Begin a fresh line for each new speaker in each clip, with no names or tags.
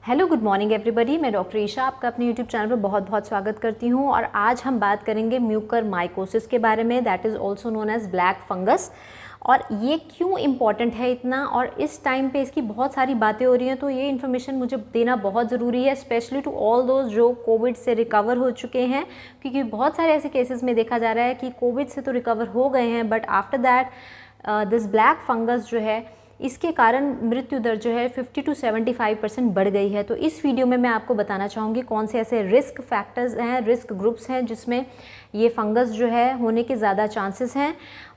Hello good morning everybody, मैं doctor Isha आपका अपने यूट्यूब चैनल पर बहुत बहुत स्वागत करती हूँ। और आज हम बात करेंगे म्यूकरमाइकोसिस के बारे में, that is also known as black fungus. और ये क्यों इम्पॉर्टेंट है इतना, और इस टाइम पे इसकी बहुत सारी बातें हो रही हैं, तो ये इन्फॉर्मेशन मुझे देना बहुत ज़रूरी है, स्पेशली टू ऑल दोज जो कोविड से रिकवर हो चुके हैं। क्योंकि बहुत सारे ऐसे केसेस में देखा जा रहा है कि कोविड से तो रिकवर हो गए हैं, but after that this black fungus जो है, इसके कारण मृत्यु दर जो है 50 to 75% बढ़ गई है। तो इस वीडियो में मैं आपको बताना चाहूँगी कौन से ऐसे रिस्क फैक्टर्स हैं, रिस्क ग्रुप्स हैं जिसमें ये फंगस जो है होने के ज़्यादा चांसेस हैं,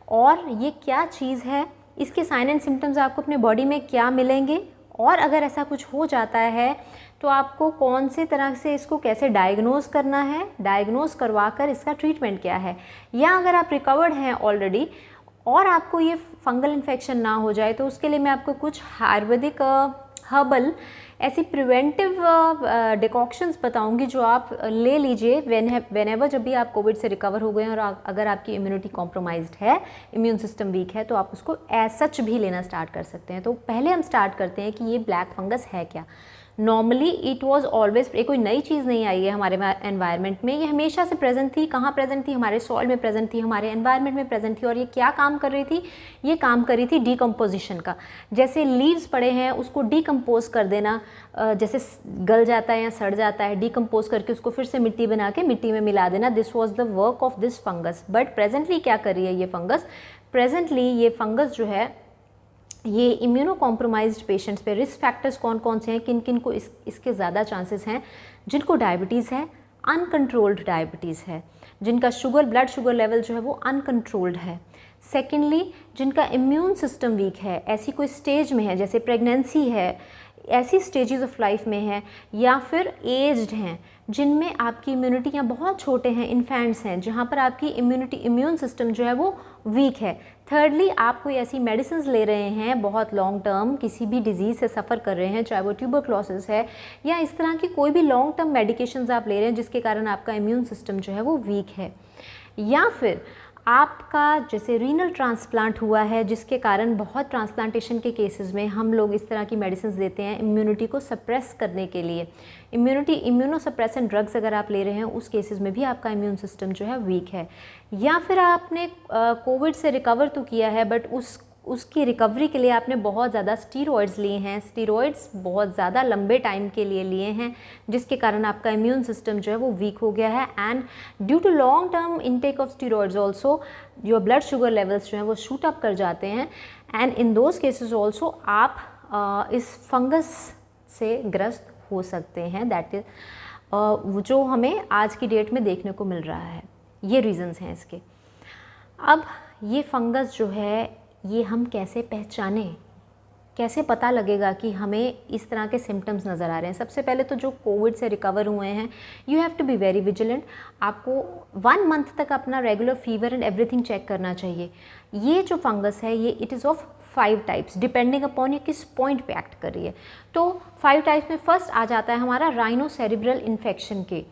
और ये क्या चीज़ है, इसके साइन एंड सिम्टम्स आपको अपने बॉडी में क्या मिलेंगे, और अगर ऐसा कुछ हो जाता है तो आपको कौन से तरह से इसको कैसे डायग्नोज करना है, डायग्नोज करवा कर इसका ट्रीटमेंट क्या है, या अगर आप रिकवर्ड हैं ऑलरेडी और आपको ये फंगल इन्फेक्शन ना हो जाए तो उसके लिए मैं आपको कुछ आयुर्वेदिक हर्बल ऐसी प्रिवेंटिव डिकॉक्शंस बताऊंगी जो आप ले लीजिए व्हेनेवर, जब भी आप कोविड से रिकवर हो गए हैं और अगर आपकी इम्यूनिटी कॉम्प्रोमाइज्ड है, इम्यून सिस्टम वीक है, तो आप उसको एज सच भी लेना स्टार्ट कर सकते हैं। तो पहले हम स्टार्ट करते हैं कि ये ब्लैक फंगस है क्या। नॉर्मली इट वॉज ऑलवेज, ये कोई नई चीज़ नहीं आई है हमारे एनवायरनमेंट में, ये हमेशा से प्रेजेंट थी। कहाँ प्रेजेंट थी? हमारे सॉइल में प्रेजेंट थी, हमारे एनवायरनमेंट में प्रेजेंट थी। और ये क्या काम कर रही थी? ये काम कर रही थी डिकम्पोजिशन का। जैसे लीव्स पड़े हैं उसको डिकम्पोज कर देना, जैसे गल जाता है या सड़ जाता है, डिकम्पोज करके उसको फिर से मिट्टी बना के मिट्टी में मिला देना। This was the work of this fungus. But presently क्या कर रही है ये फंगस? प्रेजेंटली ये फंगस जो है ये इम्यूनो कॉम्प्रोमाइज्ड पेशेंट्स पे, रिस्क फैक्टर्स कौन कौन से हैं, किन किन को इसके ज़्यादा चांसेस हैं? जिनको डायबिटीज़ है, अनकंट्रोल्ड डायबिटीज़ है, जिनका ब्लड शुगर लेवल जो है वो अनकंट्रोल्ड है। सेकेंडली, जिनका इम्यून सिस्टम वीक है, ऐसी कोई स्टेज में है, जैसे प्रेगनेंसी है, ऐसी स्टेजेस ऑफ लाइफ में है, या फिर एज्ड हैं जिनमें आपकी इम्यूनिटी, या बहुत छोटे हैं, इन्फेंट्स हैं जहाँ पर आपकी इम्यून सिस्टम जो है वो वीक है। थर्डली, आप कोई ऐसी मेडिसिन ले रहे हैं बहुत लॉन्ग टर्म, किसी भी डिजीज़ से सफ़र कर रहे हैं, चाहे वो ट्यूबरक्लोसिस है या इस तरह की कोई भी लॉन्ग टर्म मेडिकेशंस आप ले रहे हैं जिसके कारण आपका इम्यून सिस्टम जो है वो वीक है। या फिर आपका जैसे रीनल ट्रांसप्लांट हुआ है, जिसके कारण बहुत ट्रांसप्लांटेशन के केसेस में हम लोग इस तरह की मेडिसिन देते हैं इम्यूनिटी को सप्रेस करने के लिए। इम्यूनोसप्रेसेंट ड्रग्स अगर आप ले रहे हैं उस केसेस में भी आपका इम्यून सिस्टम जो है वीक है। या फिर आपने कोविड से रिकवर तो किया है, बट उसकी रिकवरी के लिए आपने बहुत ज़्यादा स्टीरॉयड्स लिए हैं, स्टीरॉयड्स बहुत ज़्यादा लंबे टाइम के लिए लिए हैं, जिसके कारण आपका इम्यून सिस्टम जो है वो वीक हो गया है। And due to long term intake of steroids also your blood sugar levels जो है वो शूट अप कर जाते हैं। And in those cases also आप इस फंगस से ग्रस्त हो सकते हैं। दैट इज जो हमें आज की डेट में देखने को मिल रहा है। ये रीज़न्स हैं इसके। अब ये फंगस जो है ये हम कैसे पहचानें, कैसे पता लगेगा कि हमें इस तरह के सिम्टम्स नज़र आ रहे हैं? सबसे पहले तो जो कोविड से रिकवर हुए हैं, you have to be very vigilant. आपको 1 मंथ तक अपना regular fever and everything check करना चाहिए। ये जो फंगस है ये it is of 5 types, depending upon ये किस पॉइंट पे एक्ट कर रही है। तो 5 टाइप्स में फर्स्ट आ जाता है हमारा राइनोसेरिब्रल इन्फेक्शन के,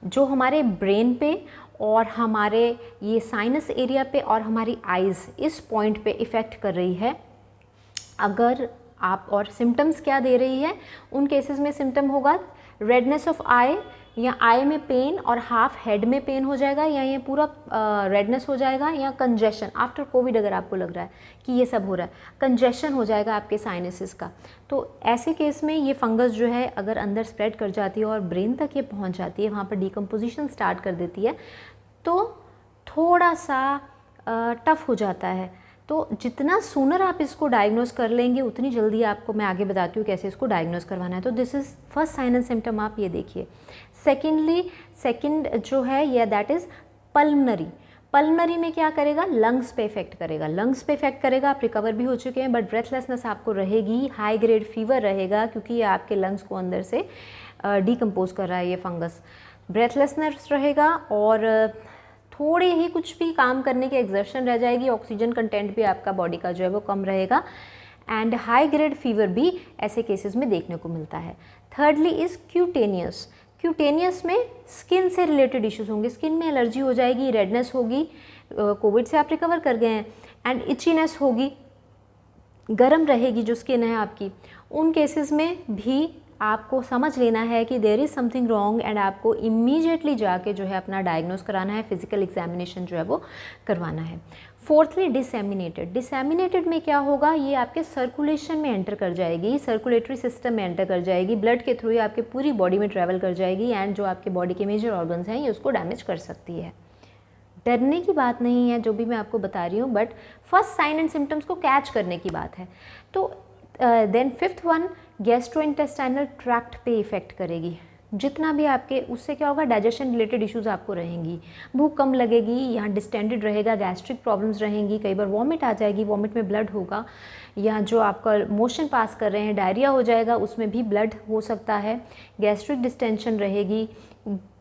जो हमारे ब्रेन पे और हमारे ये साइनस एरिया पे और हमारी आइज़, इस पॉइंट पे इफ़ेक्ट कर रही है। अगर आप, और सिम्टम्स क्या दे रही है उन केसेस में? सिम्टम होगा रेडनेस ऑफ आई, या आई में पेन और हाफ हेड में पेन हो जाएगा, या ये पूरा रेडनेस हो जाएगा, या कंजेशन आफ्टर कोविड अगर आपको लग रहा है कि ये सब हो रहा है, कंजेशन हो जाएगा आपके साइनसेस का। तो ऐसे केस में ये फंगस जो है अगर अंदर स्प्रेड कर जाती है और ब्रेन तक ये पहुंच जाती है, वहाँ पर डिकम्पोजिशन स्टार्ट कर देती है, तो थोड़ा सा टफ हो जाता है। तो जितना सूनर आप इसको डायग्नोज कर लेंगे उतनी जल्दी आपको, मैं आगे बताती हूँ कैसे इसको डायग्नोज करवाना है। तो this is first sign and symptom, आप ये देखिए। सेकंड जो है ये दैट इज़ पल्मनरी। पल्मनरी में क्या करेगा? लंग्स पे इफेक्ट करेगा, लंग्स पे इफेक्ट करेगा। आप रिकवर भी हो चुके हैं, बट ब्रेथलेसनेस आपको रहेगी, हाई ग्रेड फीवर रहेगा, क्योंकि ये आपके लंग्स को अंदर से डिकम्पोज कर रहा है ये फंगस। ब्रेथलेसनेस रहेगा, और थोड़े ही कुछ भी काम करने की एक्सर्शन रह जाएगी, ऑक्सीजन कंटेंट भी आपका बॉडी का जो है वो कम रहेगा, एंड हाई ग्रेड फीवर भी ऐसे केसेस में देखने को मिलता है। Thirdly is cutaneous. क्यूटेनियस में स्किन से रिलेटेड इश्यूज होंगे, स्किन में एलर्जी हो जाएगी, रेडनेस होगी, कोविड से आप रिकवर कर गए हैं, एंड इचीनेस होगी, गर्म रहेगी जो स्किन है आपकी। उन केसेस में भी आपको समझ लेना है कि there is something wrong and आपको इमीडिएटली जाके जो है अपना डायग्नोस कराना है, फिजिकल एग्जामिनेशन जो है वो करवाना है। फोर्थली डिसएमिनेटेड में क्या होगा, ये आपके सर्कुलेशन में एंटर कर जाएगी, सर्कुलेटरी सिस्टम में एंटर कर जाएगी, ब्लड के थ्रू ये आपके पूरी बॉडी में ट्रैवल कर जाएगी एंड जो आपके बॉडी के मेजर ऑर्गन्स हैं ये उसको डैमेज कर सकती है। डरने की बात नहीं है जो भी मैं आपको बता रही हूँ, but first sign and symptoms को कैच करने की बात है। तो then fifth one, gastrointestinal tract पे इफेक्ट करेगी। जितना भी आपके, उससे क्या होगा, डाइजेशन रिलेटेड इश्यूज आपको रहेंगी, भूख कम लगेगी, यहाँ डिस्टेंडेड रहेगा, गैस्ट्रिक प्रॉब्लम्स रहेंगी, कई बार वॉमिट आ जाएगी, वॉमिट में ब्लड होगा, या जो आपका मोशन पास कर रहे हैं डायरिया हो जाएगा, उसमें भी ब्लड हो सकता है, गैस्ट्रिक डिस्टेंशन रहेगी,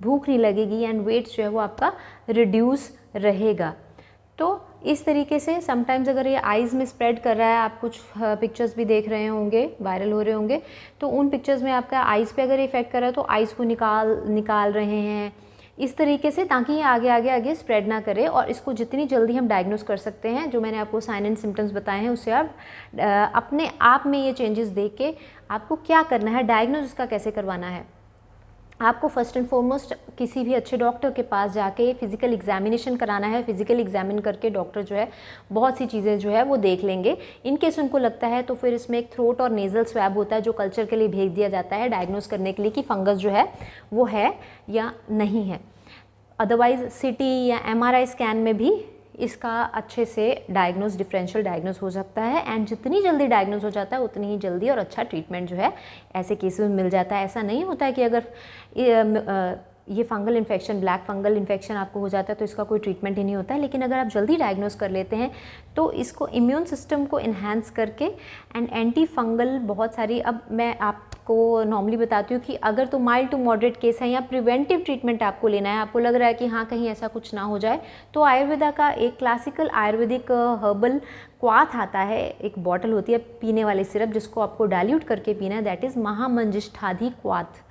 भूख नहीं लगेगी एंड वेट जो है वो आपका रिड्यूस रहेगा। तो इस तरीके से समटाइम्स अगर ये आइज़ में स्प्रेड कर रहा है, आप कुछ पिक्चर्स भी देख रहे होंगे, वायरल हो रहे होंगे, तो उन पिक्चर्स में आपका आइज़ पे अगर इफेक्ट कर रहा है तो आइज़ को निकाल रहे हैं इस तरीके से, ताकि ये आगे स्प्रेड ना करे। और इसको जितनी जल्दी हम डायग्नोस कर सकते हैं, जो मैंने आपको साइन एंड सिम्टम्स बताए हैं, उससे आप अपने आप में ये चेंजेस देख के आपको क्या करना है, डायग्नोस इसका कैसे करवाना है। आपको फर्स्ट एंड फॉरमोस्ट किसी भी अच्छे डॉक्टर के पास जाके फिजिकल एग्जामिनेशन कराना है। फिजिकल एग्जामिन करके डॉक्टर जो है बहुत सी चीज़ें जो है वो देख लेंगे। इन केस उनको लगता है तो फिर इसमें एक थ्रोट और नेज़ल स्वैब होता है जो कल्चर के लिए भेज दिया जाता है डायग्नोस करने के लिए कि फंगस जो है वो है या नहीं है। अदरवाइज सीटी या एमआरआई स्कैन में भी इसका अच्छे से डिफरेंशियल डायग्नोस हो सकता है एंड जितनी जल्दी डायग्नोस हो जाता है उतनी ही जल्दी और अच्छा ट्रीटमेंट जो है ऐसे केसेस में मिल जाता है। ऐसा नहीं होता है कि अगर ये fungal infection, black fungal infection आपको हो जाता है तो इसका कोई ट्रीटमेंट ही नहीं होता है, लेकिन अगर आप जल्दी डायग्नोस कर लेते हैं तो इसको इम्यून सिस्टम को इन्हांस करके एंड एंटी फंगल बहुत सारी, अब मैं आपको नॉर्मली बताती हूँ कि अगर तो माइल्ड टू मॉडरेट केस है या प्रिवेंटिव ट्रीटमेंट आपको लेना है, आपको लग रहा है कि हाँ कहीं ऐसा कुछ ना हो जाए, तो आयुर्वेदा का एक क्लासिकल आयुर्वेदिक हर्बल क्वाथ आता है, एक बॉटल होती है पीने वाली सिरप जिसको आपको डाइल्यूट करके पीना है, दैट इज़ महामंजिष्ठाधि क्वाथ।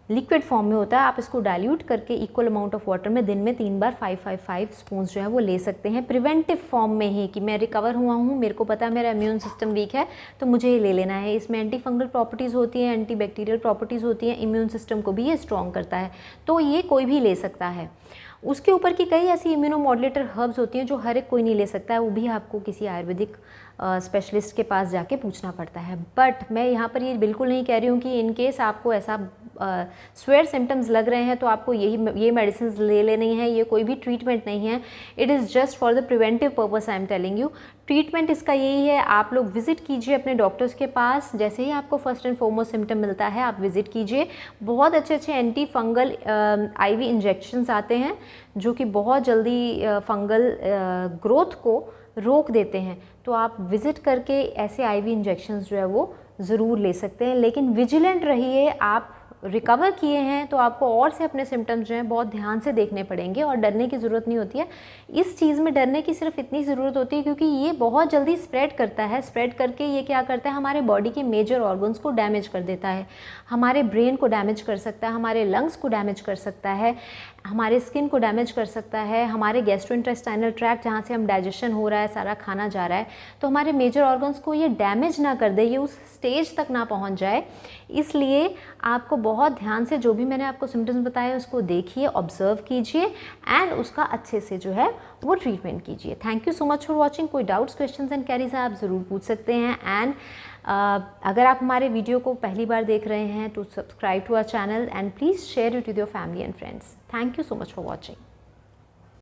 लिक्विड फॉर्म में होता है, आप इसको डाइल्यूट करके इक्वल अमाउंट ऑफ वाटर में दिन में 3 बार 5 स्पून जो है वो ले सकते हैं प्रिवेंटिव फॉर्म में ही, कि मैं रिकवर हुआ हूँ, मेरे को पता है मेरा इम्यून सिस्टम वीक है तो मुझे ये ले लेना है। इसमें एंटी फंगल प्रॉपर्टीज़ होती हैं, एंटी बैक्टीरियल प्रॉपर्टीज़ होती हैं, इम्यून सिस्टम को भी ये स्ट्रॉन्ग करता है, तो ये कोई भी ले सकता है। उसके ऊपर की कई ऐसी इम्यूनोमॉड्यूलेटर हर्ब्स होती हैं जो हर एक कोई नहीं ले सकता है, वो भी आपको किसी आयुर्वेदिक स्पेशलिस्ट के पास जाके पूछना पड़ता है। बट मैं यहाँ पर ये बिल्कुल नहीं कह रही हूँ कि इन केस आपको ऐसा स्वेयर सिम्टम्स लग रहे हैं तो आपको ये मेडिसिन ले लेनी है, ये कोई भी ट्रीटमेंट नहीं है। It is just for the preventive purpose I am telling you. Treatment इसका यही है, आप लोग विजिट कीजिए अपने डॉक्टर्स के पास, जैसे ही आपको फर्स्ट एंड फॉरमोस्ट सिम्टम मिलता है आप विजिट कीजिए। बहुत अच्छे एंटी फंगल आईवी इंजेक्शंस आते हैं जो कि बहुत जल्दी फंगल ग्रोथ को रोक देते हैं, तो आप विज़िट करके ऐसे आईवी इंजेक्शंस जो है वो ज़रूर ले सकते हैं। लेकिन विजिलेंट रहिए, आप रिकवर किए हैं तो आपको और से अपने सिम्टम्स जो हैं बहुत ध्यान से देखने पड़ेंगे और डरने की ज़रूरत नहीं होती है। इस चीज़ में डरने की सिर्फ इतनी ज़रूरत होती है क्योंकि ये बहुत जल्दी स्प्रेड करता है। स्प्रेड करके ये क्या करता है, हमारे बॉडी के मेजर ऑर्गन्स को डैमेज कर देता है, हमारे ब्रेन को डैमेज कर सकता है, हमारे लंग्स को डैमेज कर सकता है, हमारे स्किन को डैमेज कर सकता है, हमारे गैस्ट्रोइंटेस्टाइनल ट्रैक्ट जहाँ से हम डाइजेशन हो रहा है, सारा खाना जा रहा है, तो हमारे मेजर ऑर्गन्स को ये डैमेज ना कर दे, ये उस स्टेज तक ना पहुँच जाए। इसलिए आपको बहुत ध्यान से जो भी मैंने आपको सिम्टम्स बताए उसको देखिए, ऑब्जर्व कीजिए एंड उसका अच्छे से जो है वो ट्रीटमेंट कीजिए। Thank you so much for watching. कोई डाउट्स, क्वेश्चंस एंड क्वेरीज आप ज़रूर पूछ सकते हैं। एंड अगर आप हमारे वीडियो को पहली बार देख रहे हैं तो subscribe to our channel and please share it with your family and friends. Thank you so much for watching.